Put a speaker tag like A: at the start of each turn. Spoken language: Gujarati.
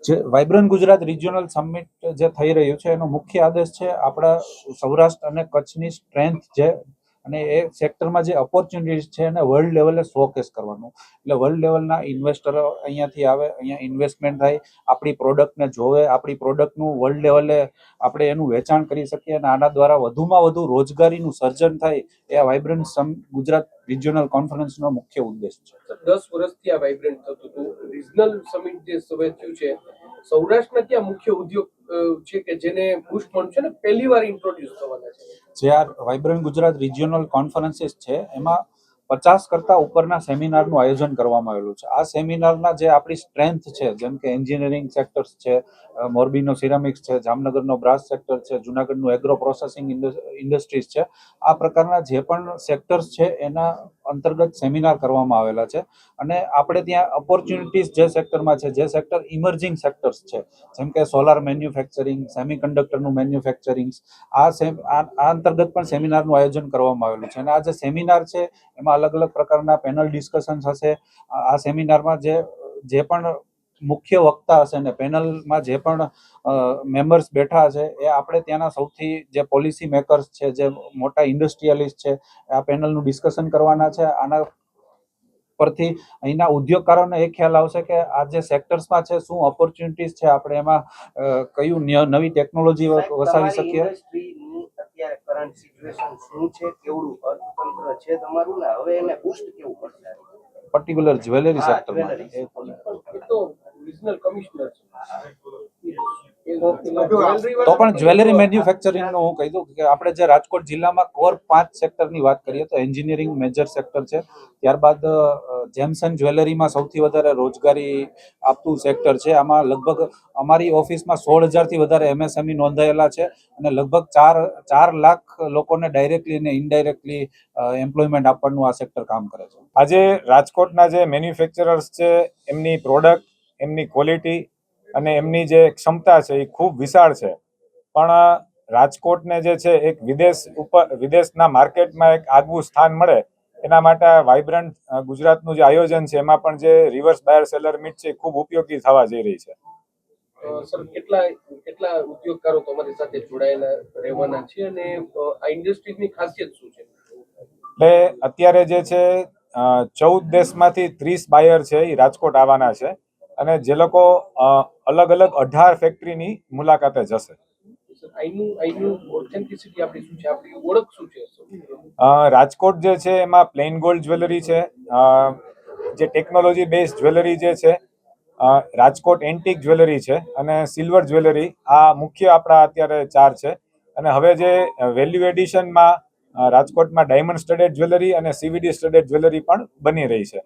A: જે વાઇબ્રન્ટ ગુજરાત રિજિયોનલ સમિટ જે થઈ રહ્યું છે એનો મુખ્ય આદેશ છે આપણા સૌરાષ્ટ્ર અને કચ્છની સ્ટ્રેન્થ જે અને એ સેક્ટરમાં જે ઓપોર્ચ્યુનિટીઝ છે એને વર્લ્ડ લેવલે શોકેસ કરવાનું. એટલે વર્લ્ડ લેવલના ઇન્વેસ્ટરો અહીંયાથી આવે, અહીંયા ઇન્વેસ્ટમેન્ટ થાય, આપણી પ્રોડક્ટને જોવે, આપણી પ્રોડક્ટનું વર્લ્ડ લેવલે આપણે એનું વેચાણ કરી શકીએ અને આના દ્વારા વધુમાં વધુ રોજગારીનું સર્જન થાય. એ આ વાઇબ્રન્ટ ગુજરાત રિજિયોનલ કોન્ફરન્સનો મુખ્ય ઉદ્દેશ છે.
B: 10 વર્ષથી આ વાઇબ્રન્ટ થતું હતું. રિજનલ સમિટ જે હવે થયું છે, સૌરાષ્ટ્રના ક્યાં મુખ્ય ઉદ્યોગ છે કે જેને બુસ્ટ મળશે છે ને પહેલી વાર ઇન્ટ્રોડ્યુસ થવાના છે?
A: જે આ વાઇબ્રન્ટ ગુજરાત રિજિયોનલ કોન્ફરન્સીસ છે એમાં 50 કરતા ઉપરના સેમિનારનું આયોજન કરવામાં આવેલું છે. આ સેમિનારના જે આપણી સ્ટ્રેન્થ છે, જેમ કે એન્જિનિયરિંગ સેક્ટર્સ છે, મોરબીનો સિરામિક્સ છે, જામનગરનો બ્રાસ સેક્ટર છે, જુનાગઢનું એગ્રો પ્રોસેસિંગ ઇન્ડસ્ટ્રીઝ છે, આ પ્રકારના જે પણ સેક્ટર્સ છે એના અંતર્ગત સેમિનાર કરવામાં આવેલા છે. અને આપણે ત્યાં ઓપોર્ચ્યુનિટીઝ જે સેક્ટરમાં છે, જે સેક્ટર ઇમર્જિંગ સેક્ટર્સ છે, જેમ કે સોલાર મેન્યુફેક્ચરિંગ, સેમિકન્ડક્ટરનું મેન્યુફેક્ચરિંગ, આ અંતર્ગત પણ સેમિનારનું આયોજન કરવામાં આવેલું છે. અને આ જે સેમિનાર છે એમાં અલગ અલગ પ્રકારના પેનલ ડિસ્કશન્સ હશે. આ સેમિનારમાં જે પણ મુખ્ય વક્તા હશે ને પેનલમાં જે પણ મેમ્બર્સ બેઠા હશે એ આપણે ત્યાંના સૌથી જે પોલિસી મેકર્સ છે, જે મોટા ઇન્ડસ્ટ્રીયલિસ્ટ છે, આ પેનલનું ડિસ્કશન કરવાના છે. આના પરથી અહીંના ઉદ્યોગકારોને એ ખ્યાલ આવશે કે આ જે સેક્ટર્સમાં છે શું ઓપોર્ચ્યુનિટીઝ છે, આપણે એમાં કયું નવી ટેકનોલોજી વસાવી શકીએ.
C: અત્યારે કરંટ સિચ્યુએશન શું છે, કેવડું અર્થતંત્ર છે તમારું, ને હવે એને બૂસ્ટ કેવું પડશે?
A: પર્ટિક્યુલર જ્વેલરી સેક્ટરમાં
B: તો રિજનલ કમિશનર
A: તો પણ જ્વેલરી મેન્યુફેક્ચરિંગનું હું કહી દઉં કે આપણે જે રાજકોટ જિલ્લામાં કોર 5 સેક્ટરની વાત કરીએ તો એન્જિનિયરિંગ મેજર સેક્ટર છે, ત્યારબાદ જેમ્સન જ્વેલરીમાં સૌથી વધારે રોજગારી આપતું સેક્ટર છે. આમાં લગભગ અમારી ઓફિસમાં 16,000થી વધારે MSME નોંધાયેલા છે અને લગભગ 4 લાખ લોકોને ડાયરેક્ટલી અને ઇનડાયરેક્ટલી એમ્પ્લોયમેન્ટ આપવાનું આ સેક્ટર કામ કરે છે.
D: આજે રાજકોટના જે મેન્યુફેક્ચરર્સ છે એમની પ્રોડક્ટ, એમની ક્વોલિટી અને એમની જે ક્ષમતા છે એ ખૂબ વિશાળ છે. પણ રાજકોટને જે છે એક વિદેશના માર્કેટમાં એક આગવું સ્થાન મળે એના માટે વાઇબ્રન્ટ ગુજરાતનું જે આયોજન છે એમાં પણ જે રિવર્સ બાયર સેલર મીટ છે એ ખૂબ ઉપયોગી થવા જઈ રહી છે.
B: સર, કેટલા ઉદ્યોગકારો તમારી સાથે જોડાયેલા રહેવાના છે અને આ ઇન્ડસ્ટ્રીની ખાસિયત શું છે?
D: એટલે અત્યારે જે છે 14 દેશમાંથી 30 બાયર છે એ રાજકોટ આવવાના છે અને જે લોકો અલગ અલગ 18 ફેક્ટરીની મુલાકાતે જશે. રાજકોટ જે છે એમાં પ્લેન ગોલ્ડ જ્વેલરી છે, જે ટેકનોલોજી બેઝડ જ્વેલરી જે છે, રાજકોટ એન્ટિક જ્વેલરી છે અને સિલ્વર જ્વેલરી. આ મુખ્ય આપણા અત્યારે 4 છે. અને હવે જે વેલ્યુ એડિશનમાં રાજકોટમાં ડાયમંડ સ્ટડેડ જ્વેલરી અને CVD સ્ટડેડ જ્વેલરી પણ બની રહી છે.